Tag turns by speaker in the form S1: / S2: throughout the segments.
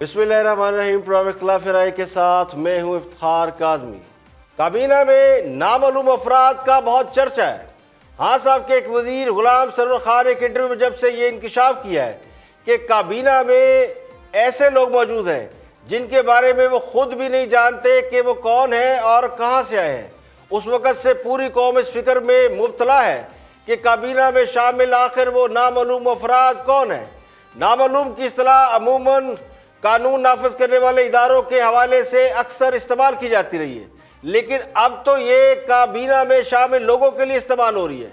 S1: बिस्मिल्लाहिर्रहमानिर्रहीम। प्रोग्राम इख्तिलाफ राय के साथ मैं हूं इफ्तिखार काज़मी। काबीना में नामालूम अफराद का बहुत चर्चा है। हाँ साहब के एक वजीर गुलाम सरवर खान एक इंटरव्यू में जब से ये इंकिशाफ किया है कि काबीना में ऐसे लोग मौजूद हैं जिनके बारे में वो खुद भी नहीं जानते कि वो कौन है और कहाँ से आए हैं, उस वक़्त से पूरी कौम इस फिक्र में मुब्तला है कि काबीना में शामिल आखिर वो नामालूम अफराद कौन है। नामालूम की इस्तिलाह अमूमन कानून नाफिज करने वाले इदारों के हवाले से अक्सर इस्तेमाल की जाती रही है, लेकिन अब तो ये काबीना में शामिल लोगों के लिए इस्तेमाल हो रही है।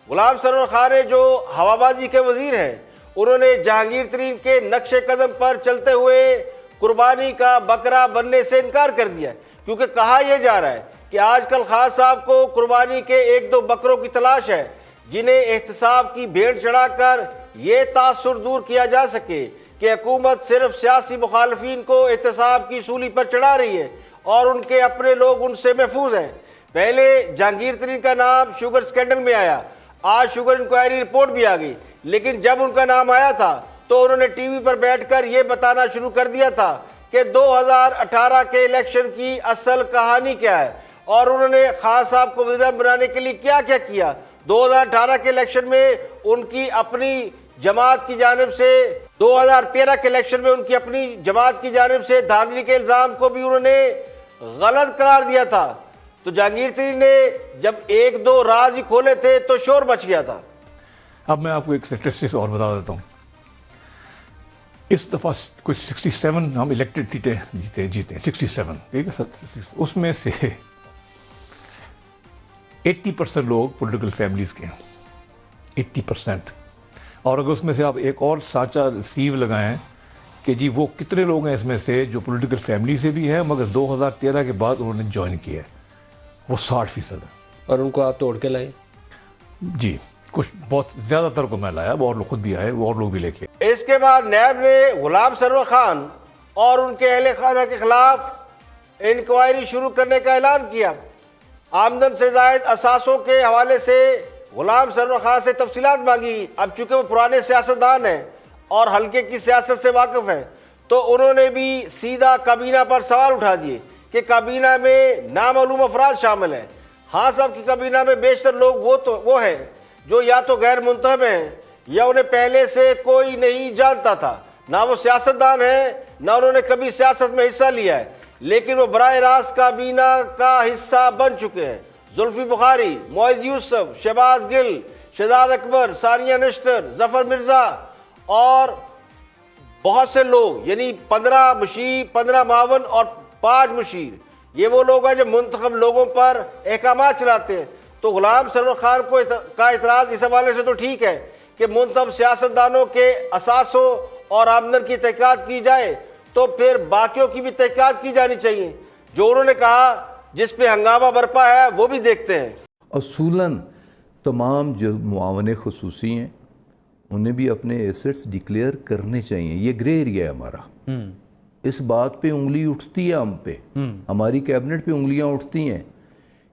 S1: गुलाम सरवर खान जो हवाबाजी के वजीर हैं, उन्होंने जहांगीर तरीन के नक्शे कदम पर चलते हुए कुर्बानी का बकरा बनने से इनकार कर दिया, क्योंकि कहा यह जा रहा है कि आजकल खान साहब को कुर्बानी के एक दो बकरों की तलाश है जिन्हें एहतसाब की भेंट चढ़ाकर ये तासुर दूर किया जा सके कि हुकूमत सिर्फ सियासी मुखालफिन को एहतसाब की सूली पर चढ़ा रही है और उनके अपने लोग उनसे महफूज हैं। पहले जहांगीर तरीन का नाम शुगर स्कैंडल में आया, आज शुगर इंक्वायरी रिपोर्ट भी आ गई, लेकिन जब उनका नाम आया था तो उन्होंने टीवी पर बैठकर यह बताना शुरू कर दिया था कि 2018 के इलेक्शन की असल कहानी क्या है और उन्होंने खान साहब को वज़ीर बनाने के लिए क्या क्या किया। 2018 के इलेक्शन में उनकी अपनी जमात की जानिब से, 2013 के इलेक्शन में उनकी अपनी जमात की जानिब से धांधली के इल्ज़ाम को भी उन्होंने गलत करार दिया था। तो जहांगीर तरीन ने जब एक दो राज ही खोले थे तो शोर मच गया था।
S2: अब मैं आपको एक स्टैटिस्टिक्स और बता देता हूँ। इस दफ़ा कुछ 67 हम इलेक्टेड सीटें जीते 67, ठीक है। उसमें से 80% लोग पॉलिटिकल फैमिलीज़ के हैं, 80%। और अगर उसमें से आप एक और साचा सीव लगाएं कि जी वो कितने लोग हैं इसमें से जो पॉलिटिकल फैमिली से भी है मगर 2013 के बाद उन्होंने ज्वाइन किया है, वो 60% है।
S3: और उनको आप तोड़ के लाए?
S2: जी, कुछ बहुत ज़्यादातर को मैं लाया, और लोग खुद भी आए, वो और लोग भी लेके।
S1: इसके बाद नैब ने गुलाम सरवर खान और उनके अहले खाना के खिलाफ इंक्वायरी शुरू करने का ऐलान किया। आमदन से जायद असासों के हवाले से गुलाम सरवर खान से तफसीलात मांगी। अब चूंकि वो पुराने सियासतदान हैं और हल्के की सियासत से वाकिफ हैं, तो उन्होंने भी सीधा काबीना पर सवाल उठा दिए कि काबीना में नामालूम अफराद शामिल हैं। हाँ साहब की काबीना में बेशतर लोग वो हैं जो या तो गैर मुंतखब हैं या उन्हें पहले से कोई नहीं जानता था, ना वो सियासतदान है ना उन्होंने कभी सियासत में हिस्सा लिया है, लेकिन वो बराह रास्त काबीना का हिस्सा बन चुके हैं। जुल्फी बुखारी, मोइज यूसुफ, शहबाज गिल, शहजाद अकबर, सानिया निश्तर, जफर मिर्जा और बहुत से लोग, यानी 15 मुशीर, 15 मावन और 5 मुशीर, ये वो लोग हैं जो मुंतखब लोगों पर अहकामात चलाते हैं। तो गुलाम सरवर खान का इतराज़ इस हवाले से तो ठीक है कि मुंतखब सियासतदानों के असासों और आमदन की तहकीकात की जाए, तो फिर बाकियों की भी तहकीकात की जानी चाहिए। जो उन्होंने कहा जिस पे हंगामा बरपा है वो भी देखते हैं।
S4: असूलन तमाम जो मुआवने खुसूसी हैं उन्हें भी अपने एसेट्स डिक्लेयर करने चाहिए। ये ग्रे एरिया है हमारा। इस बात पे उंगली उठती है हम पे, हमारी कैबिनेट पे उंगलियां उठती हैं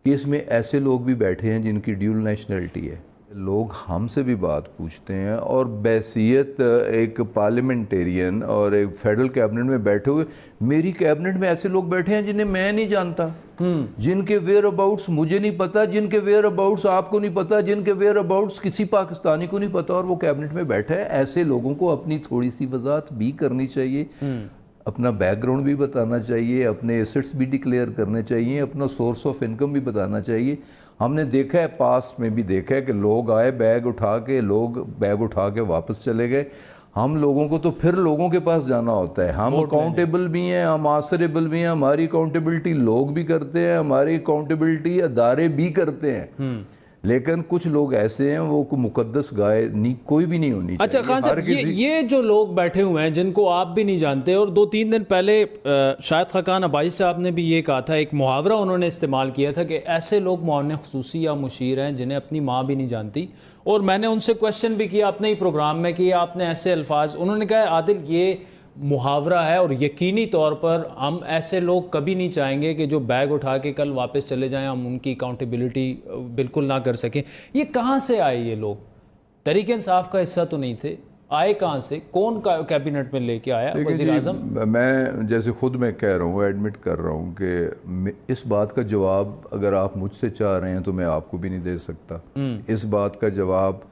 S4: कि इसमें ऐसे लोग भी बैठे हैं जिनकी ड्यूल नेशनलिटी है। लोग हमसे भी बात पूछते हैं और बैसियत एक पार्लियामेंटेरियन और एक फेडरल कैबिनेट में बैठे हुए, मेरी कैबिनेट में ऐसे लोग बैठे हैं जिन्हें मैं नहीं जानता, जिनके वेयर अबाउट्स मुझे नहीं पता, जिनके वेयर अबाउट्स आपको नहीं पता, जिनके वेयर अबाउट्स किसी पाकिस्तानी को नहीं पता, और वो कैबिनेट में बैठा है। ऐसे लोगों को अपनी थोड़ी सी वजाहत भी करनी चाहिए, अपना बैकग्राउंड भी बताना चाहिए, अपने एसेट्स भी डिक्लेयर करने चाहिए, अपना सोर्स ऑफ इनकम भी बताना चाहिए। हमने देखा है, पास्ट में भी देखा है कि लोग आए बैग उठा के वापस चले गए। हम लोगों को तो फिर लोगों के पास जाना होता है। हम अकाउंटेबल भी हैं, हम आंसरेबल भी हैं, हमारी अकाउंटेबिलिटी लोग भी करते हैं, हमारी अकाउंटेबिलिटी अदारे भी करते हैं। लेकिन कुछ लोग ऐसे हैं वो मुकद्दस गाय नहीं, कोई भी नहीं होनी चाहिए।
S3: अच्छा खान साहब, ये जो लोग बैठे हुए हैं जिनको आप भी नहीं जानते, और 2-3 दिन पहले शायद खाकान अबाई साहब ने भी ये कहा था, एक मुहावरा उन्होंने इस्तेमाल किया था कि ऐसे लोग मुआवने खुसूसी या मुशीर हैं जिन्हें अपनी माँ भी नहीं जानती। और मैंने उनसे क्वेश्चन भी किया अपने ही प्रोग्राम में कि आपने ऐसे अल्फाज, उन्होंने कहा आदिल ये मुहावरा है और यकीनी तौर पर हम ऐसे लोग कभी नहीं चाहेंगे कि जो बैग उठा के कल वापस चले जाएं, हम उनकी अकाउंटेबिलिटी बिल्कुल ना कर सकें। ये कहाँ से आए ये लोग? तहरीक इंसाफ का हिस्सा तो नहीं थे, आए कहाँ से, कौन का कैबिनेट में लेके आया
S4: देखिए
S3: वज़ीर
S4: जी,
S3: आज़म?
S4: मैं जैसे खुद मैं कह रहा हूँ, एडमिट कर रहा हूँ कि इस बात का जवाब अगर आप मुझसे चाह रहे हैं तो मैं आपको भी नहीं दे सकता। इस बात का जवाब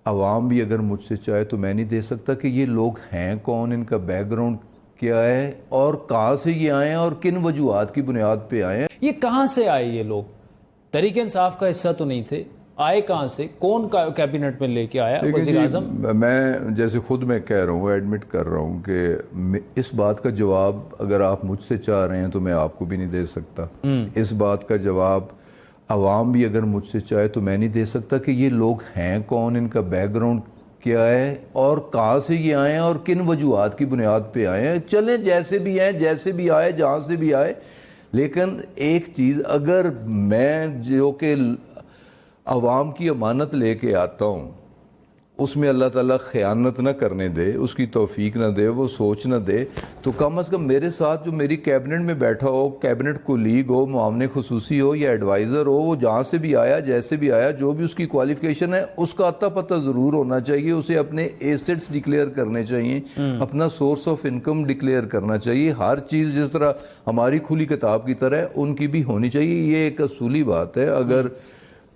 S4: आवाम भी अगर मुझसे चाहे तो मैं नहीं दे सकता कि ये लोग हैं कौन, इनका बैकग्राउंड क्या है और कहाँ से ये आए हैं और किन वजूहात की बुनियाद पे आए हैं।
S3: ये कहाँ से आए ये लोग? तहरीक इंसाफ का हिस्सा तो नहीं थे, आए कहाँ से, कौन का कैबिनेट में लेके आया
S4: देखिए
S3: वज़ीर
S4: जी,
S3: आज़म?
S4: मैं जैसे खुद मैं कह रहा हूँ, एडमिट कर रहा हूँ कि इस बात का जवाब अगर आप मुझसे चाह रहे हैं तो मैं आपको भी नहीं दे सकता। इस बात का जवाब आवाम भी अगर मुझसे चाहे तो मैं नहीं दे सकता कि ये लोग हैं कौन, इनका बैकग्राउंड क्या है और कहाँ से ये आए हैं और किन वजूहात की बुनियाद पे आए हैं। चलें जैसे भी हैं, जैसे भी आए, जहाँ से भी आए, लेकिन एक चीज़, अगर मैं जो कि अवाम की अमानत लेके आता हूँ उसमें अल्लाह ताला ख़यानत ना करने दे, उसकी तौफीक ना दे, वो सोच ना दे, तो कम से कम मेरे साथ जो मेरी कैबिनेट में बैठा हो, कैबिनेट कोलीग हो, मुआवने खुसूसी हो या एडवाइज़र हो, वो जहाँ से भी आया, जैसे भी आया, जो भी उसकी क्वालिफिकेशन है, उसका अता पता ज़रूर होना चाहिए। उसे अपने एसेट्स डिक्लेयर करने चाहिए, अपना सोर्स ऑफ इनकम डिक्लेयर करना चाहिए। हर चीज़ जिस तरह हमारी खुली किताब की तरह उनकी भी होनी चाहिए। ये एक असूली बात है। अगर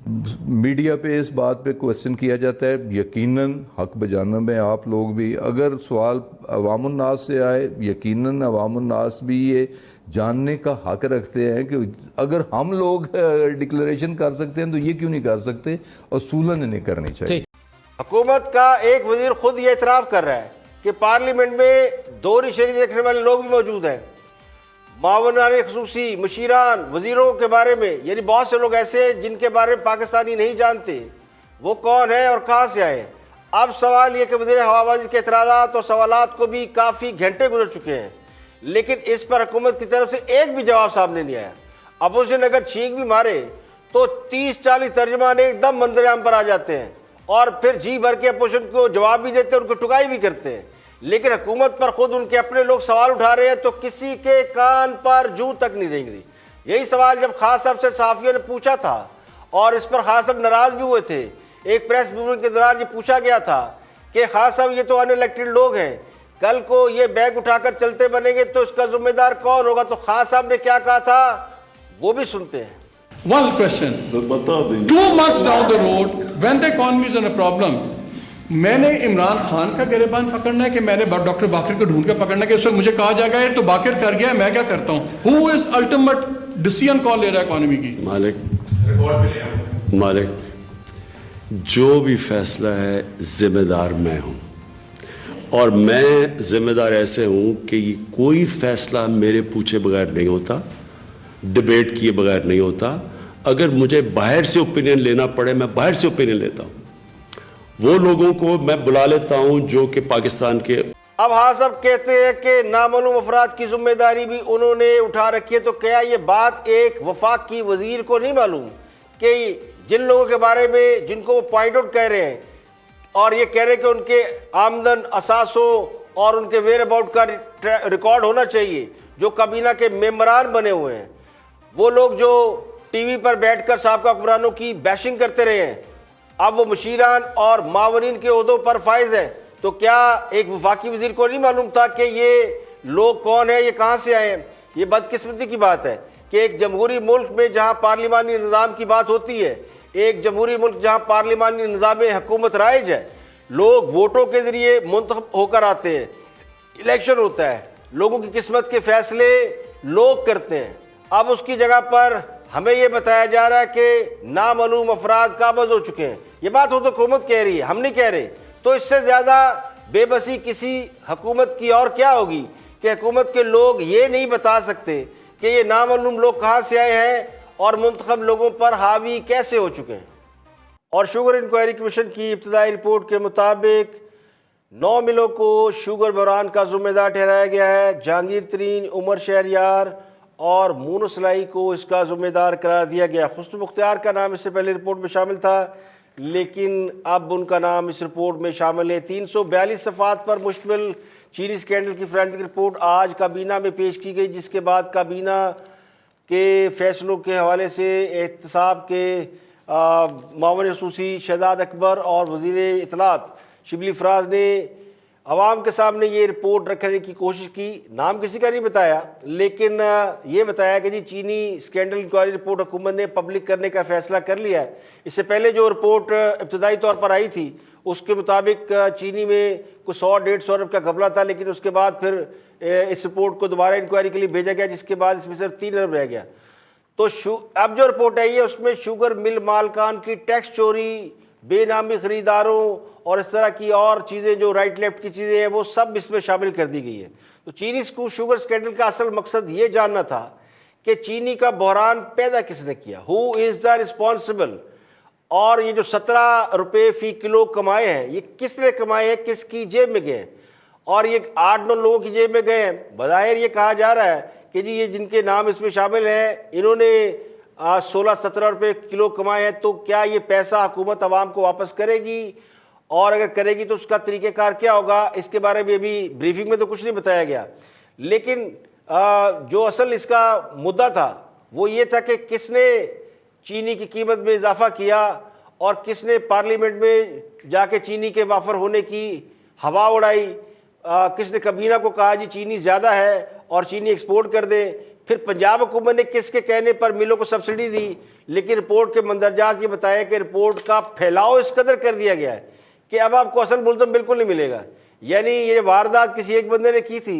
S4: मीडिया पे इस बात पे क्वेश्चन किया जाता है, यकीनन हक बजाना में आप लोग भी, अगर सवाल अवामुन्नास से आए, यकीनन अवामुन्नास भी ये जानने का हक रखते हैं कि अगर हम लोग डिक्लेरेशन कर सकते हैं तो ये क्यों नहीं कर सकते, असूलन नहीं करनी चाहिए।
S1: हुकूमत का एक वजीर खुद ये इतराफ़ कर रहा है कि पार्लियामेंट में दोहरी शरीयत रखने वाले लोग भी मौजूद हैं। मावनान खसूसी, मुशीरान, वजीरों के बारे में, यानी बहुत से लोग ऐसे हैं जिनके बारे में पाकिस्तानी नहीं जानते वो कौन है और कहाँ से आए। अब सवाल ये कि वज़ीर हवाबाजी के एतराज़ात और सवालात को भी काफ़ी घंटे गुजर चुके हैं, लेकिन इस पर हुकूमत की तरफ से एक भी जवाब सामने नहीं आया। अपोजिशन अगर छींक भी मारे तो 30-40 तर्जमान एकदम मंजर-ए-आम पर आ जाते हैं और फिर जी भर के अपोजिशन को जवाब भी देते हैं, उनको टुकाई भी करते हैं। लेकिन हुकूमत पर खुद उनके अपने लोग सवाल उठा रहे हैं तो किसी के कान पर जू तक नहीं रेंग रही। यही सवाल जब खास साहब से सहाफ़ियों ने पूछा था और इस पर खास साहब नाराज भी हुए थे। एक प्रेस ब्रीफिंग के दौरान ये पूछा गया था कि खास साहब ये तो अनइलेक्टेड लोग हैं, कल को ये बैग उठाकर चलते बनेंगे तो इसका जिम्मेदार कौन होगा। तो खास साहब ने क्या कहा था वो भी सुनते हैं।
S5: One question. 2 months down the road, when the economy is in a problem, मैंने इमरान खान का गिरबान पकड़ना है कि मैंने डॉक्टर बाकिर को ढूंढ कर पकड़ना है कि उस वक्त मुझे कहा जाएगा ये तो बाकिर कर गया, मैं क्या करता हूँ? हु इज अल्टीमेट डिसीजन कौन ले रहा है इकोनॉमी की?
S6: मालिक, जो भी फैसला है जिम्मेदार मैं हूँ और मैं जिम्मेदार ऐसे हूँ कि कोई फैसला मेरे पूछे बगैर नहीं होता, डिबेट किए बगैर नहीं होता। अगर मुझे बाहर से ओपिनियन लेना पड़े मैं बाहर से ओपिनियन लेता हूँ, वो लोगों को मैं बुला लेता हूं जो कि पाकिस्तान के।
S1: अब हाँ सब कहते हैं कि नामालूम अफराद की जिम्मेदारी भी उन्होंने उठा रखी है। तो क्या ये बात एक वफाक की वजीर को नहीं मालूम कि जिन लोगों के बारे में जिनको वो पॉइंट आउट कह रहे हैं और ये कह रहे हैं कि उनके आमदन, असासों और उनके वेयर अबाउट का रिकॉर्ड होना चाहिए, जो काबीना के मेंबरान बने हुए हैं, वो लोग जो टीवी पर बैठकर साबका हुक्मरानों की बैशिंग करते रहे हैं, अब वो मुशीरान और मावरीन के ओहदों पर फायज है। तो क्या एक वफाकी वजीर को नहीं मालूम था कि ये लोग कौन है, ये कहाँ से आए हैं? ये बदकिस्मती की बात है कि एक जमहूरी मुल्क में जहाँ पार्लिमानी निज़ाम की बात होती है, एक जमहूरी मुल्क जहाँ पार्लिमानी निज़ाम हुकूमत राइज है, लोग वोटों के जरिए मुंतखब होकर आते हैं, इलेक्शन होता है, लोगों की किस्मत के फैसले लोग करते हैं। अब उसकी जगह पर हमें यह बताया जा रहा है कि नामालूम अफराद काबज़ हो चुके हैं। ये बात हो तो हुकूमत कह रही है, हम नहीं कह रहे। तो इससे ज़्यादा बेबसी किसी हुकूमत की और क्या होगी कि हुकूमत के लोग ये नहीं बता सकते कि ये नामालूम लोग कहाँ से आए हैं और मुंतखब लोगों पर हावी कैसे हो चुके हैं। और शुगर इंक्वायरी कमीशन की इब्तदाई रिपोर्ट के मुताबिक 9 मिलों को शुगर बहरान का जिम्मेदार ठहराया गया है। जहांगीर तरीन, उमर शहरियार और मूनसलाई को इसका जिम्मेदार करार दिया गया। हुस्न मुख्तियार का नाम इससे पहले रिपोर्ट में शामिल था, लेकिन अब उनका नाम इस रिपोर्ट में शामिल है। 342 सफ़ात पर मुश्तमिल चीनी स्कैंडल की फोरेंसिक रिपोर्ट आज काबीना में पेश की गई, जिसके बाद काबीना के फैसलों के हवाले से एहतसाब के मामून खसूसी शहजाद अकबर और वज़ीर इत्तलात शिबली फराज ने आवाम के सामने ये रिपोर्ट रखने की कोशिश की। नाम किसी का नहीं बताया, लेकिन ये बताया कि जी चीनी स्कैंडल इंक्वायरी रिपोर्ट हुकूमत ने पब्लिक करने का फैसला कर लिया है। इससे पहले जो रिपोर्ट इब्तदाई तौर पर आई थी उसके मुताबिक चीनी में कुछ 100-150 अरब का घपला था, लेकिन उसके बाद फिर इस रिपोर्ट को दोबारा इंक्वायरी के लिए भेजा गया, जिसके बाद इसमें सिर्फ 3 अरब रह गया। तो अब जो रिपोर्ट आई है उसमें शुगर मिल मालकान की टैक्स चोरी, बेनामी खरीदारों और इस तरह की और चीज़ें जो राइट लेफ्ट की चीज़ें हैं वो सब इसमें शामिल कर दी गई है। तो चीनी शुगर स्कैंडल का असल मकसद ये जानना था कि चीनी का बहरान पैदा किसने किया, हु इज़ द रिस्पॉन्सिबल, और ये जो 17 रुपये फ़ी किलो कमाए हैं ये किसने कमाए हैं, किसकी जेब में गए हैं, और ये 8-9 लोगों की जेब में गए हैं। बज़ाहिर ये कहा जा रहा है कि जी ये जिनके नाम इसमें शामिल हैं इन्होंने 16-17 रुपये किलो कमाए हैं, तो क्या ये पैसा हुकूमत आवाम को वापस करेगी, और अगर करेगी तो उसका तरीक़ेकार क्या होगा, इसके बारे में अभी ब्रीफिंग में तो कुछ नहीं बताया गया। लेकिन जो असल इसका मुद्दा था वो ये था कि किसने चीनी की कीमत में इजाफा किया और किसने पार्लियामेंट में जाके चीनी के वाफर होने की हवा उड़ाई, किसने कबीना को कहा जी चीनी ज़्यादा है और चीनी एक्सपोर्ट कर दे। फिर पंजाब हुकूमत ने किसके कहने पर मिलों को सब्सिडी दी, लेकिन रिपोर्ट के मंदरजात ये बताया कि रिपोर्ट का फैलाव इस कदर कर दिया गया है कि अब आपको असल मुल्ज़म बिल्कुल नहीं मिलेगा। यानी ये वारदात किसी एक बंदे ने की थी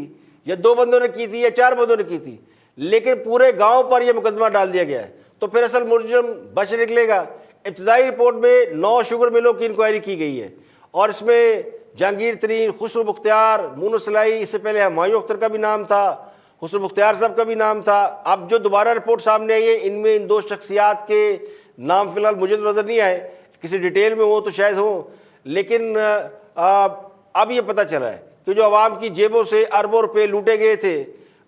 S1: या 2 बंदों ने की थी या 4 बंदों ने की थी, लेकिन पूरे गाँव पर यह मुकदमा डाल दिया गया है, तो फिर असल मुल्ज़म बच निकलेगा। इब्तदाई रिपोर्ट में 9 शुगर मिलों की इंक्वायरी की गई है और इसमें जहांगीर तरीन, खुसरो मुख्तियार, मूनो सलाई, इससे पहले हुमायूं अख्तर का भी नाम था, खुसरो मुख्तियार साहब का भी नाम था। अब जो दोबारा रिपोर्ट सामने आई है इनमें इन 2 शख्सियात के नाम फिलहाल मुझे तो नज़र नहीं आए, किसी डिटेल में हो तो शायद हो, लेकिन अब ये पता चला है कि जो आवाम की जेबों से अरबों रुपये लूटे गए थे,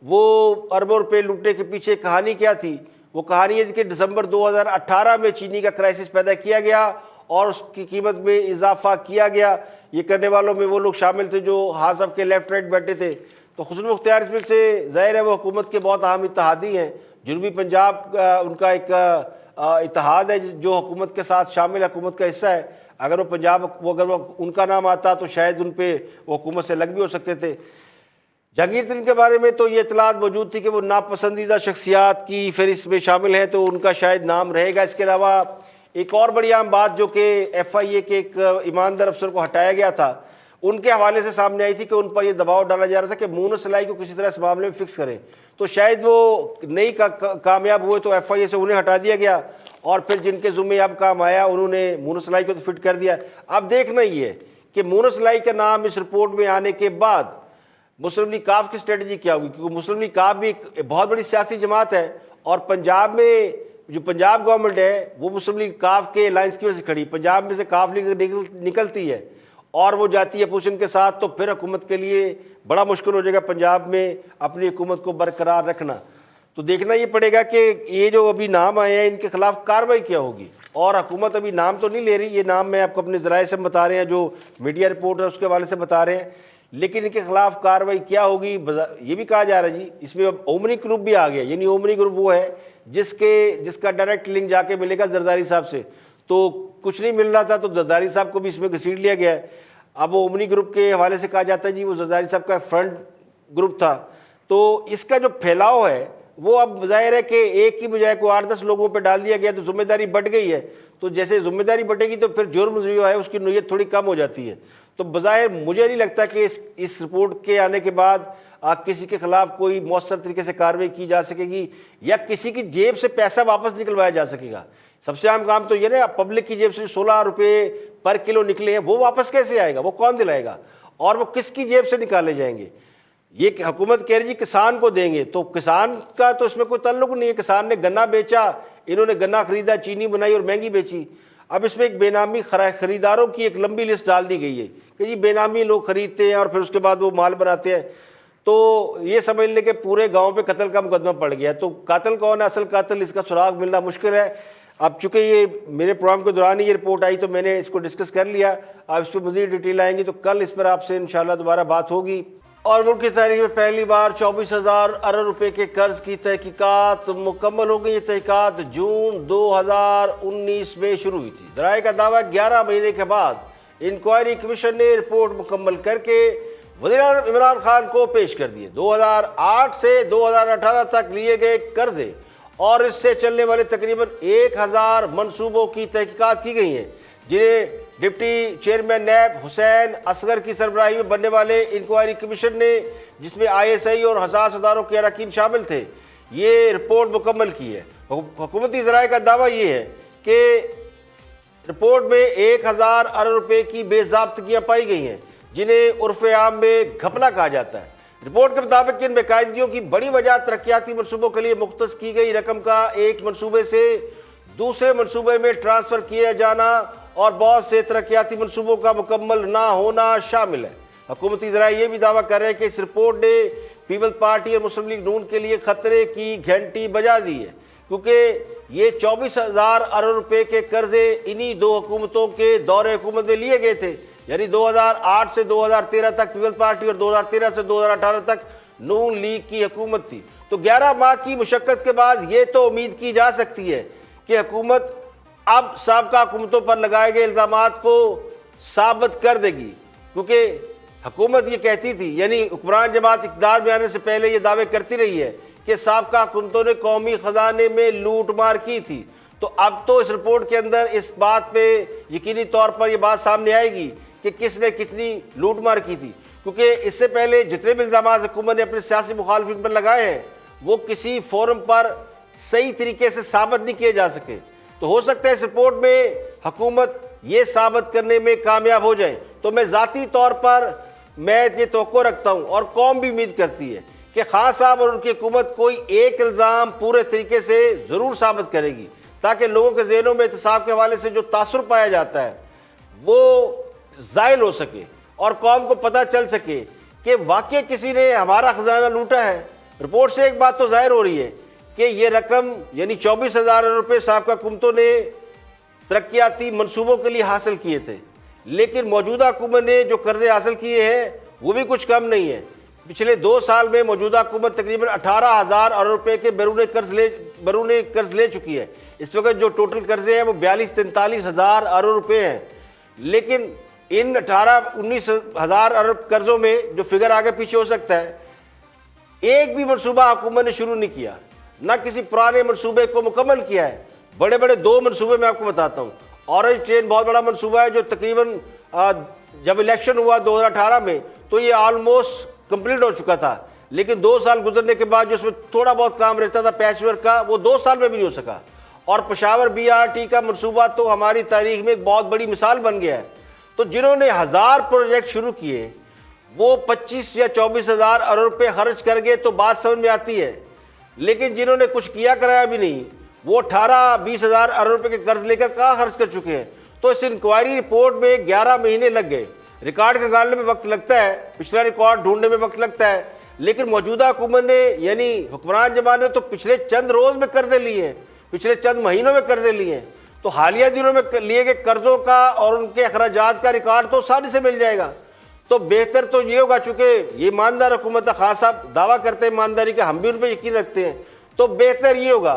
S1: वो अरबों रुपये लूटने के पीछे कहानी क्या थी। वो कहानी है कि दिसंबर 2018 में चीनी का क्राइसिस पैदा किया गया और उसकी कीमत में इजाफा किया गया। ये करने वालों में वो लोग शामिल थे जो हाँ साहब के लेफ्ट राइट बैठे थे। तो खुसरो मुख्तियार इसमें से ज़ाहिर है वो हुकूमत के बहुत अहम इत्तेहादी हैं। जनूबी पंजाब उनका एक इत्तेहाद है जो हुकूमत के साथ शामिल हुकूमत का हिस्सा है। अगर वो उनका नाम आता तो शायद उन पर वो हुकूमत से अलग भी हो सकते थे। जहांगीर तरीन के बारे में तो ये इतलात मौजूद थी कि वो नापसंदीदा शख्सियात की फहरिस्त में शामिल हैं, तो उनका शायद नाम रहेगा। इसके अलावा एक और बड़ी आम बात जो कि FIA के एक ईमानदार अफसर को हटाया गया था, उनके हवाले से सामने आई थी कि उन पर यह दबाव डाला जा रहा था कि मूनो सलाई को किसी तरह इस मामले में फिक्स करें, तो शायद वो नहीं कामयाब हुए तो FIA से उन्हें हटा दिया गया और फिर जिनके ज़ुम्मे अब काम आया उन्होंने मूनो सलाई को तो फिट कर दिया। अब देखना ही है कि मूनो सलाई का नाम इस रिपोर्ट में आने के बाद मुस्लिम लीग काफ की स्ट्रेटजी क्या होगी, क्योंकि मुस्लिम लीग काफ भी एक बहुत बड़ी सियासी जमात है और पंजाब में जो पंजाब गवर्नमेंट है वो मुस्लिम लीग काफ के अलायंस की वजह से खड़ी। पंजाब में से काफ लीग निकलती है और वो जाती है अपोजिशन के साथ, तो फिर हुकूमत के लिए बड़ा मुश्किल हो जाएगा पंजाब में अपनी हुकूमत को बरकरार रखना। तो देखना ये पड़ेगा कि ये जो अभी नाम आए हैं इनके खिलाफ कार्रवाई क्या होगी। और हुकूमत अभी नाम तो नहीं ले रही, ये नाम मैं आपको अपने ज़राए से बता रहे हैं, जो मीडिया रिपोर्ट है उसके हवाले से बता रहे हैं, लेकिन इनके खिलाफ कार्रवाई क्या होगी ये भी कहा जा रहा है जी। इसमें अब ओमनी ग्रुप भी आ गया, यानी ओमनी ग्रुप वो है जिसका डायरेक्ट लिंक जाके मिलेगा जरदारी साहब से, तो कुछ नहीं मिल रहा था तो जरदारी साहब को भी इसमें घसीट लिया गया है। अब वो ओमनी ग्रुप के हवाले से कहा जाता है जी वो जरदारी साहब का फ्रंट ग्रुप था, तो इसका जो फैलाव है वो अब जाहिर है कि एक की बजाय को 8-10 लोगों पे डाल दिया गया, तो जिम्मेदारी बढ़ गई है। तो जैसे जिम्मेदारी बढ़ेगी तो फिर जुर्म जो है उसकी नोयत थोड़ी कम हो जाती है। तो बज़ाहिर मुझे नहीं लगता कि इस रिपोर्ट के आने के बाद किसी के खिलाफ कोई मौसर तरीके से कार्रवाई की जा सकेगी या किसी की जेब से पैसा वापस निकलवाया जा सकेगा। सबसे अहम काम तो ये ना, पब्लिक की जेब से 16 रुपये पर किलो निकले हैं वो वापस कैसे आएगा, वो कौन दिलाएगा और वो किसकी जेब से निकाले जाएंगे। ये हुकूमत कह रही जी किसान को देंगे, तो किसान का तो इसमें कोई ताल्लुक नहीं है। किसान ने गन्ना बेचा, इन्होंने गन्ना खरीदा, चीनी बनाई और महंगी बेची। अब इसमें एक बेनामी खरीदारों की एक लंबी लिस्ट डाल दी गई है कि जी बेनामी लोग खरीदते हैं और फिर उसके बाद वो माल बनाते हैं। तो ये समझ लें कि पूरे गांव पे कत्ल का मुकदमा पड़ गया। तो कातिल कौन है, असल कातिल, इसका सुराग मिलना मुश्किल है। अब चूंकि ये मेरे प्रोग्राम के दौरान ही ये रिपोर्ट आई तो मैंने इसको डिस्कस कर लिया। अब इस पर मज़ीद डिटेल आएंगी तो कल इस पर आपसे इंशाल्लाह दोबारा बात होगी। और मुल्क की तारीख में पहली बार 24,000 अरब रुपये के कर्ज की तहकीकात मुकम्मल हो गई। ये तहकीकात जून 2019 में शुरू हुई थी। दराए का दावा 11 महीने के बाद इंक्वायरी कमीशन ने रिपोर्ट मुकम्मल करके वज़ीर-ए-आज़म इमरान खान को पेश कर दिए। 2008 से 2018 तक लिए गए कर्जे और इससे चलने वाले तकरीबन 1000 मंसूबों की तहकीकात की गई हैं, जिन्हें डिप्टी चेयरमैन नैब हुसैन असगर की सरबराही में बनने वाले इंक्वायरी कमीशन ने, जिसमें ISI और हसास अदारों के अरकान शामिल थे, ये रिपोर्ट मुकम्मल की है। हुकूमती ज़राए का दावा ये है कि रिपोर्ट में 1000 अरब रुपए की बेज़ाब्तगियाँ पाई गई हैं, जिन्हें उर्फ आम में घपला कहा जाता है। रिपोर्ट के मुताबिक इन बेकायदगियों की बड़ी वजह तरक्याती मनसूबों के लिए मुख्तस की गई रकम का एक मनसूबे से दूसरे मनसूबे में ट्रांसफ़र किया जाना और बहुत से तरक्याती मनसूबों का मुकम्मल ना होना शामिल है। हुकूमती ज़राए ये भी दावा कर रहे हैं कि इस रिपोर्ट ने पीपल्स पार्टी और मुस्लिम लीग नून के लिए खतरे की घंटी बजा दी है, क्योंकि ये 24,000 अरब रुपए के कर्जे इन्हीं दो हुकूमतों के दौरे हुकूमत में लिए गए थे, यानी 2008 से 2013 तक पीपल्स पार्टी और 2013 से 2018 तक नून लीग की हुकूमत थी। तो 11 माह की मुशक्कत के बाद ये तो उम्मीद की जा सकती है कि हुकूमत अब साबका हुकूमतों पर लगाए गए इल्ज़ामात को साबित कर देगी, क्योंकि हुकूमत ये कहती थी, यानी हुक्मरान जमात इक़्तिदार में आने से पहले ये दावे करती रही है कि साबका हुकूमतों ने कौमी ख़जाने में लूट मार की थी। तो अब तो इस रिपोर्ट के अंदर इस बात पे यकीनी तौर पर यह बात सामने आएगी कि किसने कितनी लूट मार की थी, क्योंकि इससे पहले जितने भी इल्ज़ामात हुकूमत ने अपने सियासी मुखालिफिन पर लगाए हैं वो किसी फोरम पर सही तरीके से साबित नहीं किए जा सके। तो हो सकता है इस रिपोर्ट में हुकूमत ये साबित करने में कामयाब हो जाए। तो मैं ज़ाती तौर पर मैं ये तवक्को रखता हूँ और कौम भी उम्मीद करती है कि खान साहब और उनकी हुकूमत कोई एक इल्ज़ाम पूरे तरीके से ज़रूर साबित करेगी, ताकि लोगों के ज़हनों में एहतसाब के हवाले से जो तासुर पाया जाता है वो ज़ायल हो सके और कौम को पता चल सके कि वाकई किसी ने हमारा ख़जाना लूटा है। रिपोर्ट से एक बात तो ज़ाहिर हो रही है कि ये रकम यानी 24,000 रुपये साबका हुकूमतों ने तरक्याती मनसूबों के लिए हासिल किए थे, लेकिन मौजूदा हुकूमत ने जो कर्जे हासिल किए हैं वो भी कुछ कम नहीं है। पिछले 2 साल में मौजूदा हुकूमत तकरीबन 18,000 अरब रुपये के बैरून कर्ज ले चुकी है। इस वक्त जो टोटल कर्जे हैं वो 42-43 हज़ार अरब रुपये हैं, लेकिन इन 18-19 हज़ार अरब कर्जों में जो फिगर आगे पीछे हो सकता है, एक भी मनसूबा हुकूमत ने शुरू नहीं किया, ना किसी पुराने मनसूबे को मुकम्मल किया है। बड़े बड़े 2 मनसूबे मैं आपको बताता हूँ। ऑरेंज ट्रेन बहुत बड़ा मनसूबा है जो तकरीबन जब इलेक्शन हुआ 2018 में तो ये ऑलमोस्ट कंप्लीट हो चुका था, लेकिन 2 साल गुजरने के बाद जो उसमें थोड़ा बहुत काम रहता था पैचवर्क का, वो 2 साल में भी नहीं हो सका। और पेशावर BRT का मनसूबा तो हमारी तारीख में एक बहुत बड़ी मिसाल बन गया है। तो जिन्होंने 1000 प्रोजेक्ट शुरू किए वो 25 या 24,000 अरब रुपये खर्च कर गए तो बात समझ में आती है, लेकिन जिन्होंने कुछ किया कराया भी नहीं वो 18-20 हज़ार अरब रुपये के कर्ज लेकर कहाँ खर्च कर चुके हैं। तो इस इंक्वायरी रिपोर्ट में 11 महीने लग गए। रिकॉर्ड खंगालने में वक्त लगता है, पिछला रिकॉर्ड ढूंढने में वक्त लगता है, लेकिन मौजूदा हुकूमत ने यानी हुक्मरान जमात ने तो पिछले चंद रोज़ में कर्जे लिए हैं, पिछले चंद महीनों में कर्जे लिए हैं। तो हालिया दिनों में लिए गए कर्जों का और उनके अखराजात का रिकॉर्ड तो आसानी से मिल जाएगा। तो बेहतर तो ये होगा, चूँकि ये ईमानदार हुकूमत खान साहब दावा करते हैं ईमानदारी का, हम भी उन पर यकीन रखते हैं, तो बेहतर ये होगा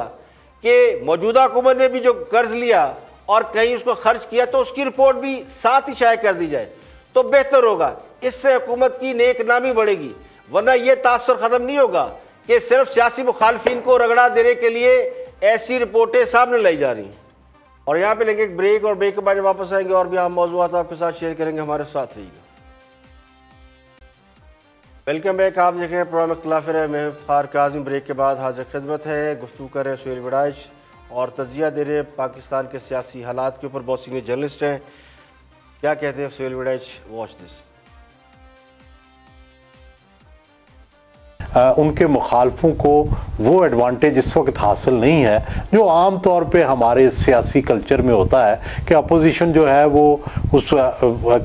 S1: कि मौजूदा हुकूमत ने भी जो कर्ज लिया और कहीं उसको खर्च किया तो उसकी रिपोर्ट भी साथ ही शाये कर दी जाए तो बेहतर होगा। इससे हुकूमत की नेक नामी बढ़ेगी, वरना ये तासुर ख़त्म नहीं होगा कि सिर्फ सियासी मुखालफिन को रगड़ा देने के लिए ऐसी रिपोर्टें सामने लाई जा रही हैं। और यहाँ पे लेंगे एक ब्रेक, और ब्रेक के बाद वापस आएंगे और भी हम मौज़ूआत आपके साथ शेयर करेंगे। हमारे साथ रहिएगा। Welcome back. आप देख रहे हैं प्रोग्राम इख्तिलाफ राय में इफ्तिखार काज़मी। ब्रेक के बाद हाजिर खिदमत है। गुफ्तगू कर रहे हैं सुहेल वड़ाइच और तजिया दे रहे हैं पाकिस्तान के सियासी हालात के ऊपर। बहुत सीनियर जर्नलिस्ट हैं, क्या कहते हैं सुहेल वड़ाइच? Watch this.
S7: उनके मुखालफों को वो एडवांटेज इस वक्त हासिल नहीं है जो आम तौर पे हमारे सियासी कल्चर में होता है कि अपोजिशन जो है वो उस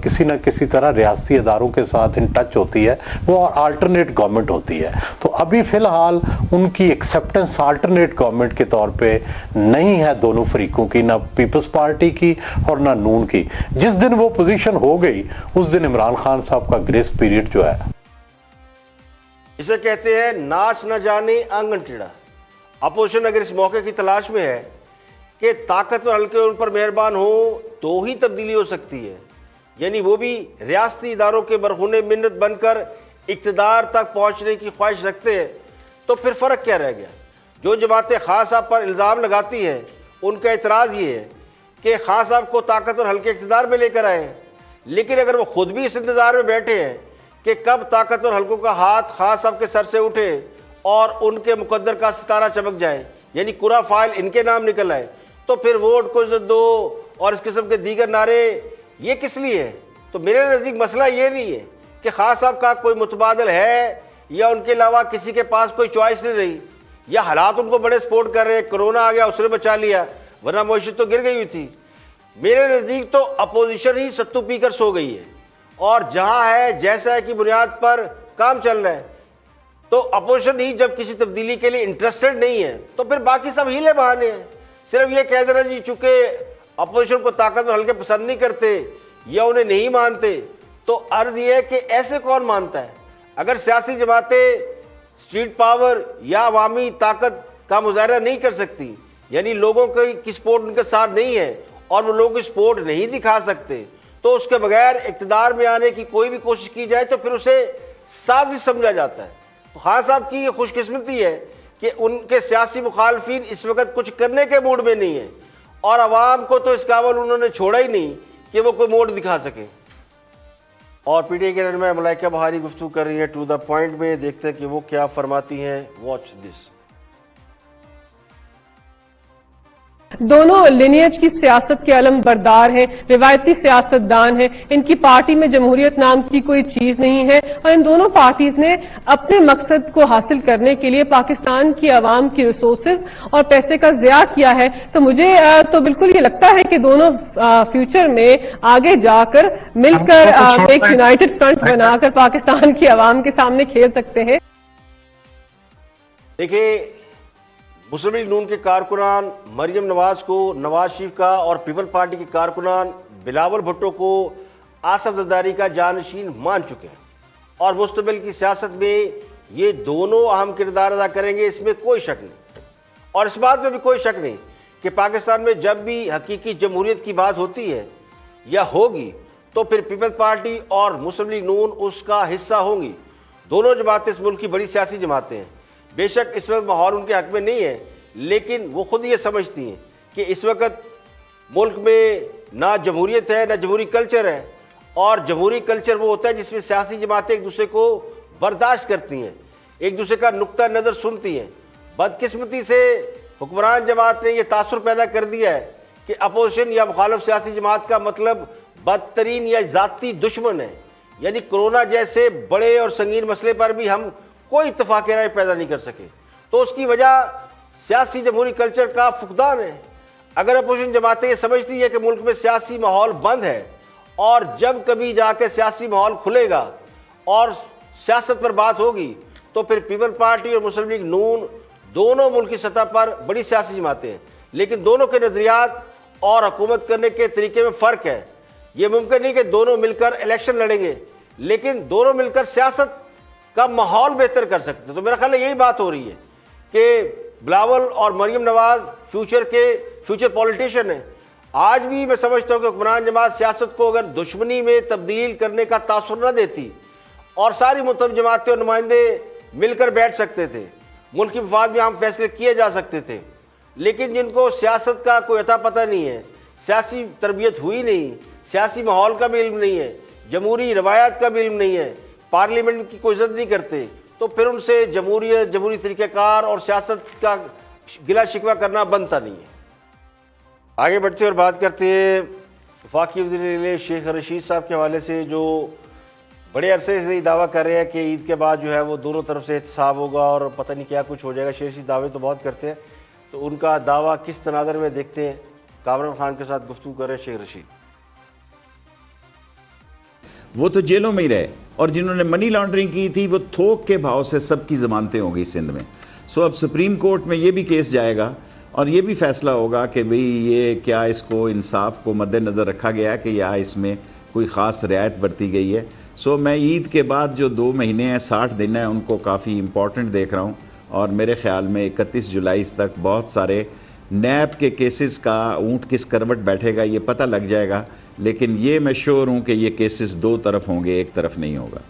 S7: किसी न किसी तरह रियासती अदारों के साथ इन टच होती है, वो अल्टरनेट गवर्नमेंट होती है। तो अभी फ़िलहाल उनकी एक्सेप्टेंस अल्टरनेट गवर्नमेंट के तौर पे नहीं है दोनों फरीकों की, ना पीपल्स पार्टी की और ना नून की। जिस दिन वो पोजीशन हो गई उस दिन इमरान खान साहब का ग्रेस पीरियड जो है,
S1: इसे कहते हैं नाच न जाने आंगन टेढ़ा। अपोजिशन अगर इस मौके की तलाश में है कि ताकतवर हल्के उन पर मेहरबान हो तो ही तब्दीली हो सकती है, यानी वो भी रियासती इदारों के बरहूने मिन्नत बनकर इक़्तिदार तक पहुँचने की ख्वाहिश रखते हैं, तो फिर फ़र्क क्या रह गया। जो जमातें खान साहब पर इल्ज़ाम लगाती हैं उनका एतराज़ ये है कि खान साहब को ताकतवर हल्के इक़्तिदार में लेकर आए, लेकिन अगर वो ख़ुद भी इस इंतज़ार में बैठे हैं कि कब ताकतवर हल्कों का हाथ खान साहब के सर से उठे और उनके मुकद्दर का सितारा चमक जाए, यानी कुरा फाइल इनके नाम निकल आए, तो फिर वोट को इज़्ज़त दो और इस किस्म के दीगर नारे ये किस लिए है। तो मेरे नज़दीक मसला ये नहीं है कि खान साहब का कोई मुतबादल है या उनके अलावा किसी के पास कोई चॉइस नहीं रही, या हालात उनको बड़े सपोर्ट कर रहे हैं, कोरोना आ गया उसने बचा लिया, वरना मईशत तो गिर गई हुई थी। मेरे नज़दीक तो अपोजिशन ही सत्तू पीकर सो गई है, और जहाँ है जैसा है की बुनियाद पर काम चल रहा है। तो अपोजिशन ही जब किसी तब्दीली के लिए इंटरेस्टेड नहीं है तो फिर बाकी सब हीले बहाने हैं। सिर्फ ये कह देना जी चूँकि अपोजिशन को ताकतवर हल्के पसंद नहीं करते या उन्हें नहीं मानते, तो अर्ज ये है कि ऐसे कौन मानता है। अगर सियासी जमातें स्ट्रीट पावर या अवामी ताकत का मुजाहरा नहीं कर सकती, यानी लोगों की सपोर्ट उनके साथ नहीं है और वो लोगों की सपोर्ट नहीं दिखा सकते, तो उसके बगैर इक़्तिदार में आने की कोई भी कोशिश की जाए तो फिर उसे साजिश समझा जाता है। तो खान साहब की ये खुशकिस्मती है कि उनके सियासी मुखालफिन इस वक्त कुछ करने के मूड में नहीं है, और अवाम को तो इस काबिल उन्होंने छोड़ा ही नहीं कि वो कोई मोड़ दिखा सके। और पीटीआई के रहनुमा मलाइका बहारी गुफ्तगू कर रही है टू द पॉइंट में, देखते हैं कि वो क्या फरमाती हैं। Watch this.
S8: दोनों लिनियज की सियासत के अलम बरदार हैं, रिवायती सियासतदान हैं, इनकी पार्टी में जमहूरियत नाम की कोई चीज नहीं है, और इन दोनों पार्टीज ने अपने मकसद को हासिल करने के लिए पाकिस्तान की आवाम की रिसोर्सेज और पैसे का ज़िया किया है। तो मुझे तो बिल्कुल ये लगता है कि दोनों फ्यूचर में आगे जाकर मिलकर एक यूनाइटेड फ्रंट बनाकर पाकिस्तान की आवाम के सामने खेल सकते हैं।
S1: देखिए, मुस्लिम लीग नून के कारकुनान मरियम नवाज को नवाज शरीफ का और पीपल पार्टी के कारकुनान बिलावल भुट्टो को आसफ जरदारी का जानशीन मान चुके हैं, और मुस्तकबिल की सियासत में ये दोनों अहम किरदार अदा करेंगे, इसमें कोई शक नहीं। और इस बात में भी कोई शक नहीं कि पाकिस्तान में जब भी हकीकी जमहूरियत की बात होती है या होगी तो फिर पीपल पार्टी और मुस्लिम लीग नून उसका हिस्सा होंगी। दोनों जमातें इस मुल्क की बड़ी सियासी जमातें हैं। बेशक इस वक्त माहौल उनके हक में नहीं है, लेकिन वो खुद ये समझती हैं कि इस वक्त मुल्क में ना जमहूरियत है ना जमहूरी कल्चर है, और जमहूरी कल्चर वो होता है जिसमें सियासी जमातें एक दूसरे को बर्दाश्त करती हैं, एक दूसरे का नुक्ता नज़र सुनती हैं। बदकिस्मती से हुक्मरान जमात ने यह तासुर पैदा कर दिया है कि अपोजिशन या मुखालिफ सियासी जमात का मतलब बदतरीन या ज़ाती दुश्मन है, यानी कोरोना जैसे बड़े और संगीन मसले पर भी हम कोई इत्तफाक़ राय पैदा नहीं कर सके। तो उसकी वजह सियासी जमहूरी कल्चर का फुकदान है। अगर अपोजिशन जमातें ये समझती है कि मुल्क में सियासी माहौल बंद है, और जब कभी जाके सियासी माहौल खुलेगा और सियासत पर बात होगी, तो फिर पीपल पार्टी और मुस्लिम लीग नून दोनों मुल्क की सतह पर बड़ी सियासी जमातें हैं, लेकिन दोनों के नज़रियात और हुकूमत करने के तरीके में फ़र्क है। ये मुमकिन नहीं कि दोनों मिलकर इलेक्शन लड़ेंगे, लेकिन दोनों मिलकर सियासत का माहौल बेहतर कर सकते। तो मेरा ख्याल है यही बात हो रही है कि बिलावल और मरियम नवाज फ्यूचर पॉलिटिशियन है। आज भी मैं समझता हूँ कि हुक्मरान जमात सियासत को अगर दुश्मनी में तब्दील करने का तासुर न देती और सारी मुतहम जमातें और नुमाइंदे मिलकर बैठ सकते थे, मुल्क की मफाद में हम फैसले किए जा सकते थे। लेकिन जिनको सियासत का कोई अता पता नहीं है, सियासी तरबियत हुई नहीं, सियासी माहौल का भी इल्म नहीं है, जमहूरी रवायात का भी इल्म नहीं है, पार्लियामेंट की कोई इज्जत नहीं करते, तो फिर उनसे जमहूरी तरीक़ेकार और सियासत का गिला शिकवा करना बनता नहीं है। आगे बढ़ते और बात करते हैं वफाकी वज़ीर शेख रशीद साहब के हवाले से, जो बड़े अरसे से दावा कर रहे हैं कि ईद के बाद जो है वो दोनों तरफ से एहतसाब होगा और पता नहीं क्या कुछ हो जाएगा। शेख रशीद दावे तो बहुत करते हैं, तो उनका दावा किस तनाज़र में देखते हैं। कामरान खान के साथ गुफ्तगू कर रहे हैं शेख रशीद।
S9: वो तो जेलों में ही रहे, और जिन्होंने मनी लॉन्ड्रिंग की थी वो थोक के भाव से सबकी ज़मानतें होंगी सिंध में। सो अब सुप्रीम कोर्ट में ये भी केस जाएगा और ये भी फैसला होगा कि भाई ये क्या इसको इंसाफ को मद्देनज़र रखा गया है कि या इसमें कोई ख़ास रियायत बरती गई है। सो मैं ईद के बाद जो 2 महीने हैं 60 दिन हैं उनको काफ़ी इम्पॉर्टेंट देख रहा हूँ, और मेरे ख़्याल में 31 जुलाई तक बहुत सारे नैब के केसेस का ऊंट किस करवट बैठेगा ये पता लग जाएगा, लेकिन ये मैं श्योर हूं कि ये केसेस दो तरफ होंगे, एक तरफ नहीं होगा।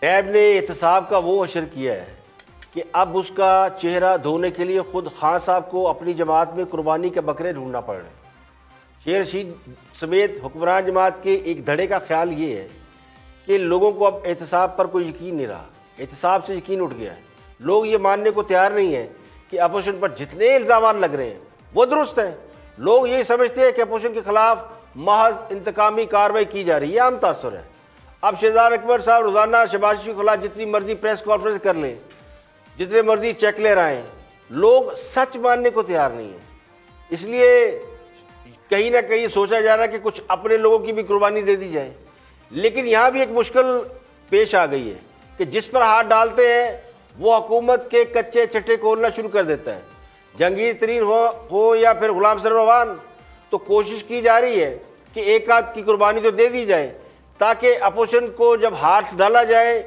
S1: नैब ने एहतसाब का वो अशर किया है कि अब उसका चेहरा धोने के लिए खुद खान साहब को अपनी जमात में कुर्बानी के बकरे ढूंढना पड़ रहे हैं। शेर रशीद समेत हुक्मरान जमात के एक धड़े का ख्याल ये है कि लोगों को अब एहतसाब पर कोई यकीन नहीं रहा, एहतसाब से यकीन उठ गया है। लोग ये मानने को तैयार नहीं है कि अपोजिशन पर जितने इल्ज़ाम लग रहे हैं वो दुरुस्त हैं। लोग यही समझते हैं कि अपोजिशन के खिलाफ महज इंतकामी कार्रवाई की जा रही है, आम तासुर है। अब शहजाद अकबर साहब रोज़ाना शहबाज शरीफ के खिलाफ जितनी मर्जी प्रेस कॉन्फ्रेंस कर लें, जितने मर्जी चेक ले रहे हैं, लोग सच मानने को तैयार नहीं है। इसलिए कहीं ना कहीं सोचा जा रहा है कि कुछ अपने लोगों की भी कुर्बानी दे दी जाए। लेकिन यहाँ भी एक मुश्किल पेश आ गई है कि जिस पर हाथ डालते हैं वो हुकूमत के कच्चे चट्टे खोलना शुरू कर देता है। जहांगीर तरीन हो या फिर गुलाम सरवर अवान, तो कोशिश की जा रही है कि एक आध की कुर्बानी तो दे दी जाए ताकि अपोजिशन को जब हाथ डाला जाए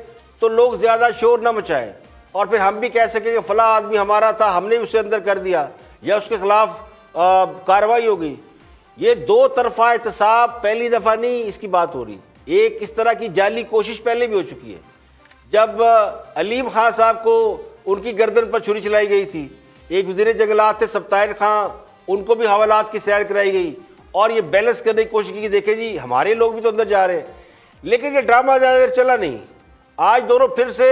S1: तो लोग ज़्यादा शोर न मचाएं और फिर हम भी कह सकें कि फला आदमी हमारा था, हमने उसे अंदर कर दिया या उसके खिलाफ कार्रवाई हो गई। ये दो तरफा एहतसाब पहली दफ़ा नहीं इसकी बात हो रही। एक इस तरह की जाली कोशिश पहले भी हो चुकी है। जब अलीम खान साहब को उनकी गर्दन पर छुरी चलाई गई थी, एक वज़ीर जंगलात थे सब्तार खां, उनको भी हवालात की सैर कराई गई और ये बैलेंस करने की कोशिश की, देखें जी हमारे लोग भी तो अंदर जा रहे हैं। लेकिन ये ड्रामा ज़्यादा देर चला नहीं, आज दोनों फिर से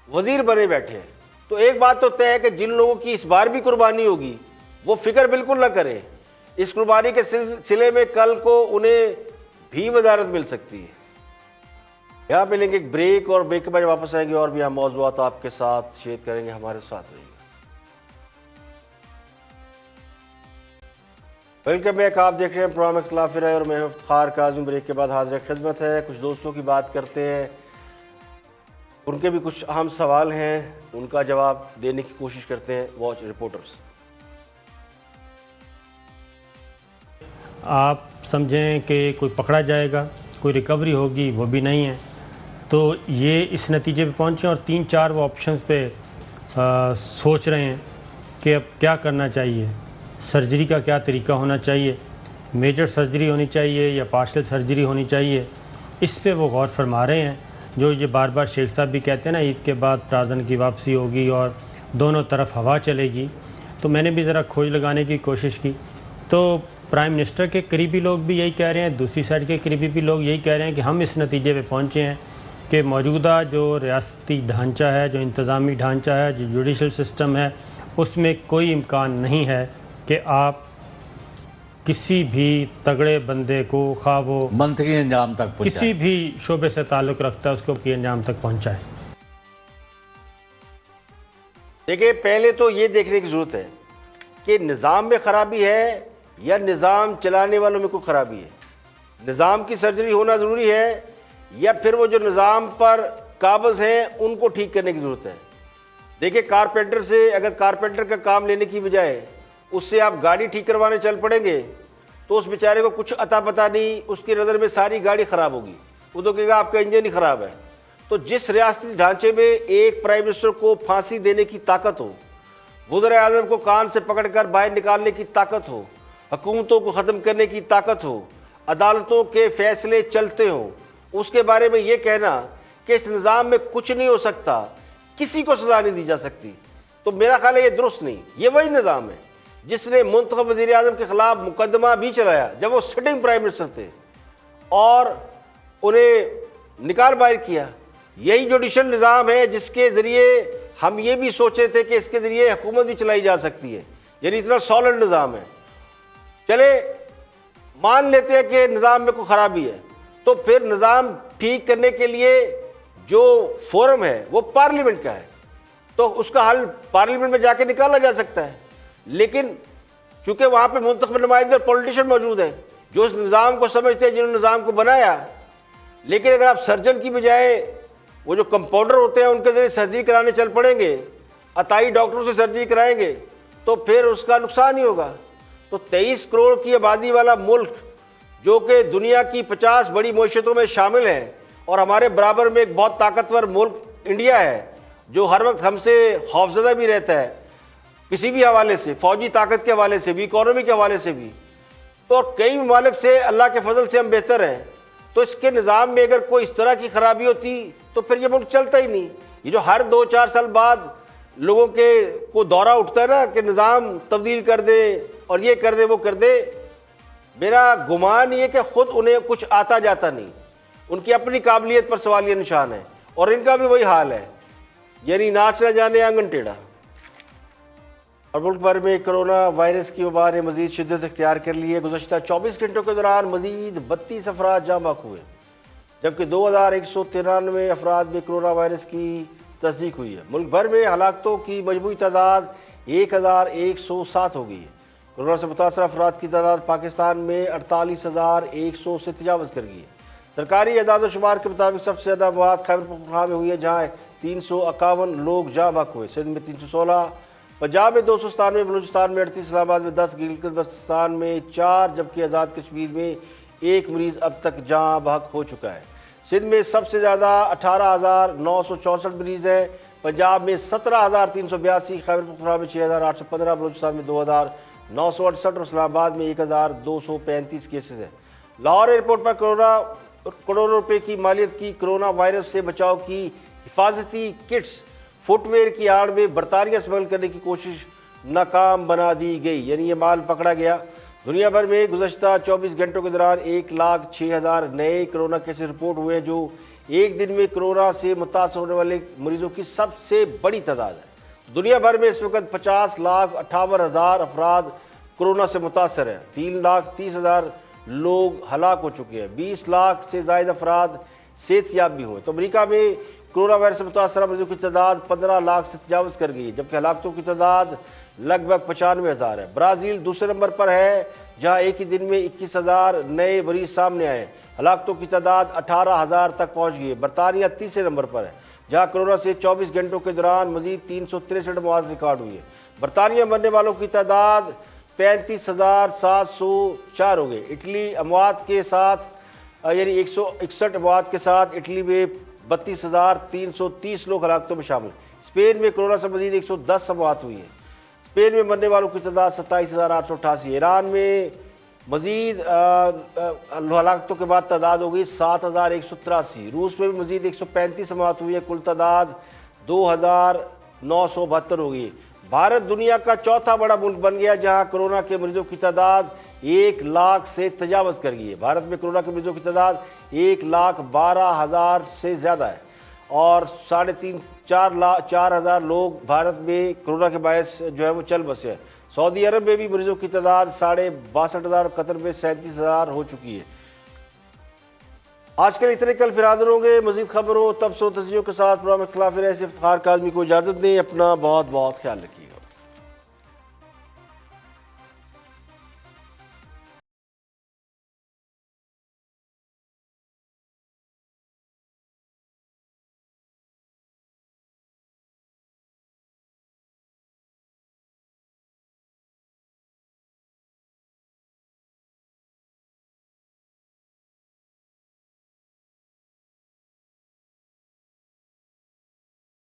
S1: वज़ीर बने बैठे हैं। तो एक बात तो तय है कि जिन लोगों की इस बार भी कुर्बानी होगी वो फिक्र बिल्कुल ना करें। इस कुर्बानी के सिलसिले में कल को उन्हें भी वजारत मिल सकती है। यहाँ पे लेंगे एक ब्रेक और ब्रेक के बाद वापस आएंगे और भी हम मौज़ूआत आपके साथ शेयर करेंगे। हमारे साथ रहिए। वेलकम बैक, आप देख रहे हैं प्रोग्राम इख्तिलाफ राय और मैं हूं इफ्तिखार काज़मी। ब्रेक के बाद हाजिर खिदमत है। कुछ दोस्तों की बात करते हैं, उनके भी कुछ अहम सवाल हैं, उनका जवाब देने की कोशिश करते हैं। Watch reporters.
S10: आप समझें कि कोई पकड़ा जाएगा, कोई रिकवरी होगी, वो भी नहीं है। तो ये इस नतीजे पे पहुँचे और 3-4 वो ऑप्शंस पे सोच रहे हैं कि अब क्या करना चाहिए, सर्जरी का क्या तरीका होना चाहिए, मेजर सर्जरी होनी चाहिए या पार्शल सर्जरी होनी चाहिए। इस पे वो गौर फरमा रहे हैं। जो ये बार बार शेख साहब भी कहते हैं ना, ईद के बाद प्रार्थना की वापसी होगी और दोनों तरफ हवा चलेगी। तो मैंने भी ज़रा खोज लगाने की कोशिश की, तो प्राइम मिनिस्टर के करीबी लोग भी यही कह रहे हैं, दूसरी साइड के करीबी भी लोग यही कह रहे हैं कि हम इस नतीजे पे पहुँचे हैं कि मौजूदा जो रियासती ढांचा है, जो इंतज़ामी ढांचा है, जो जुडिशल सिस्टम है, उसमें कोई इम्कान नहीं है कि आप किसी भी तगड़े बंदे को, खा वो
S11: मंतकी अंजाम तक
S10: किसी भी शोबे से ताल्लुक़ रखता है, उसको की अंजाम तक पहुँचाए।
S1: देखिए, पहले तो ये देखने की ज़रूरत है कि निज़ाम में ख़राबी है या निज़ाम चलाने वालों में कोई ख़राबी है। निज़ाम की सर्जरी होना ज़रूरी है या फिर वो जो निज़ाम पर काबिज़ हैं उनको ठीक करने की ज़रूरत है। देखिए, कारपेंटर से अगर कारपेंटर का काम लेने की बजाय उससे आप गाड़ी ठीक करवाने चल पड़ेंगे तो उस बेचारे को कुछ अता पता नहीं, उसकी नज़र में सारी गाड़ी ख़राब होगी। वो तो कहेगा आपका इंजन ही ख़राब है। तो जिस रियासती ढांचे में एक प्राइम मिनिस्टर को फांसी देने की ताकत हो, वज़ीर आज़म को कान से पकड़कर बाहर निकालने की ताकत हो, हुकूमतों को ख़त्म करने की ताकत हो, अदालतों के फैसले चलते हों, उसके बारे में ये कहना कि इस निज़ाम में कुछ नहीं हो सकता, किसी को सज़ा नहीं दी जा सकती, तो मेरा ख्याल है ये दुरुस्त नहीं। ये वही निज़ाम है जिसने मुंतखब वज़ीर आज़म के ख़िलाफ़ मुकदमा भी चलाया जब वो सिटिंग प्राइम मिनिस्टर थे और उन्हें निकाल बाहर किया। यही जुडिशल निज़ाम है जिसके ज़रिए हम ये भी सोच रहे थे कि इसके ज़रिए हुकूमत भी चलाई जा सकती है। यानी इतना सॉलिड निज़ाम है। चले मान लेते हैं कि निज़ाम में कोई ख़राबी है, तो फिर निज़ाम ठीक करने के लिए जो फोरम है वो पार्लियामेंट का है, तो उसका हल पार्लियामेंट में जाके निकाला जा सकता है। लेकिन चूंकि वहाँ पे मुंतखब नुमाइंदे और पॉलिटिशियन मौजूद हैं जो इस निज़ाम को समझते हैं, जिन्होंने निज़ाम को बनाया। लेकिन अगर आप सर्जन की बजाय वो जो कंपाउंडर होते हैं उनके ज़रिए सर्जरी कराने चल पड़ेंगे, अताई डॉक्टरों से सर्जरी कराएंगे, तो फिर उसका नुकसान ही होगा। तो 23 करोड़ की आबादी वाला मुल्क जो कि दुनिया की 50 बड़ी मईशतों में शामिल है और हमारे बराबर में एक बहुत ताकतवर मुल्क इंडिया है जो हर वक्त हमसे खौफजदा भी रहता है, किसी भी हवाले से, फौजी ताकत के हवाले से भी, इकोनॉमी के हवाले से भी, तो कई ममालिक से अल्लाह के फजल से हम बेहतर हैं। तो इसके निज़ाम में अगर कोई इस तरह की खराबी होती तो फिर ये मुल्क चलता ही नहीं। ये जो हर 2-4 साल बाद लोगों के को दौरा उठता है ना कि निज़ाम तब्दील कर दे और ये कर दे वो कर दे, मेरा गुमान ये कि खुद उन्हें कुछ आता जाता नहीं, उनकी अपनी काबिलियत पर सवालिया निशान है। और इनका भी वही हाल है, यानी नाच न जाने आंगन टेढ़ा। और मुल्क भर में कोरोना वायरस की वबा ने मजीद शिद्दत इख्तियार कर ली है। गुज़श्ता 24 घंटों के दौरान मजीद 32 अफराद जाँ बहक हुए, जबकि 2193 अफराद में कोरोना वायरस की तस्दीक हुई है। मुल्क भर में हलाकतों की मजमूई तादाद 1107 हो गई है। कोरोना से मुतासर अफराद की तादाद पाकिस्तान में 48,100 से तजावज़ कर गई है। सरकारी अदाद शुमार के मुताबिक सबसे ज़्यादा मौत खैबर पख्तूनख्वा में हुई है, जहाँ 351 लोग जाँ बहक हुए। सिंध में 316, पंजाब में 297, बलूचिस्तान में 38, इस्लामाबाद में 10, गिलगित बल्तिस्तान में 4, जबकि आज़ाद कश्मीर में 1 मरीज़ अब तक जाँ बहक हो चुका है। सिंध में सबसे ज़्यादा 18,964 मरीज़ हैं, पंजाब में 17,382, खैबर पख्तूनख्वा में 6,815, बलूचिस्तान में 2,968 और इस्लामाबाद में 1,235 केसेस हैं। लाहौर एयरपोर्ट पर करोड़ों रुपए की मालियत की कोरोना वायरस से बचाव की हिफाजती किट्स फुटवेयर की आड़ में बरतानिया स्मगल करने की कोशिश नाकाम बना दी गई, यानी ये माल पकड़ा गया। दुनिया भर में गुज़श्ता 24 घंटों के दौरान 1,06,000 नए कोरोना केसेस रिपोर्ट हुए हैं, जो एक दिन में कोरोना से मुतासर होने वाले मरीजों की सबसे बड़ी तादाद है। दुनिया भर में इस वक्त 50,58,000 अफराद कोरोना से मुतासर हैं। 3,30,000 लोग हलाक हो चुके हैं। 20 लाख से ज़ायद अफराद सेहतयाब भी हुए। तो अमरीका में कोरोना वायरस से मुतासर मरीजों की तादाद 15 लाख से तजावज़ कर गई है, जबकि हलाकतों की तादाद लगभग 95,000 है। ब्राज़ील दूसरे नंबर पर है, जहां एक ही दिन में 21,000 नए मरीज सामने आए। हलाकतों की तादाद 18,000 तक पहुंच गई है। बरतानिया तीसरे नंबर पर है, जहां कोरोना से 24 घंटों के दौरान मजीद 363 मौत रिकॉर्ड हुई है। बरतानिया मरने वालों की तादाद 35,704 हो गई। इटली अमवात के साथ, यानी 161 अमवात के साथ इटली में 32,330 लोग हलाकतों में शामिल। स्पेन में कोरोना से मजीद 110 अमवात हुई है। स्पेन में मरने वालों की तादाद 27,888। ईरान में मजीद हलाकतों के बाद तादाद हो गई 7,183। रूस में भी मजीद 135 अमवात हुई है। कुल तादाद 2,972 हो गई। भारत दुनिया का चौथा बड़ा मुल्क बन गया, जहां कोरोना के मरीजों की तादाद 1 लाख से तजावज़ कर गई है। भारत में कोरोना के मरीजों की तादाद 1,12,000 से ज़्यादा है और 3.5-4 लोग भारत में कोरोना के बायस जो है वो चल बसे हैं। सऊदी अरब में भी मरीजों की तादाद 62,500, कतर में 37,000 हो चुकी है। आजकल इतने, कल फिर हाजिर होंगे मजीद खबरों, तबसरों, तस्वीरों के साथ। प्रोग्राम खिलाफ ऐसे इफ्तिखार काज़मी को इजाज़त दें। अपना बहुत बहुत ख्याल रखिए।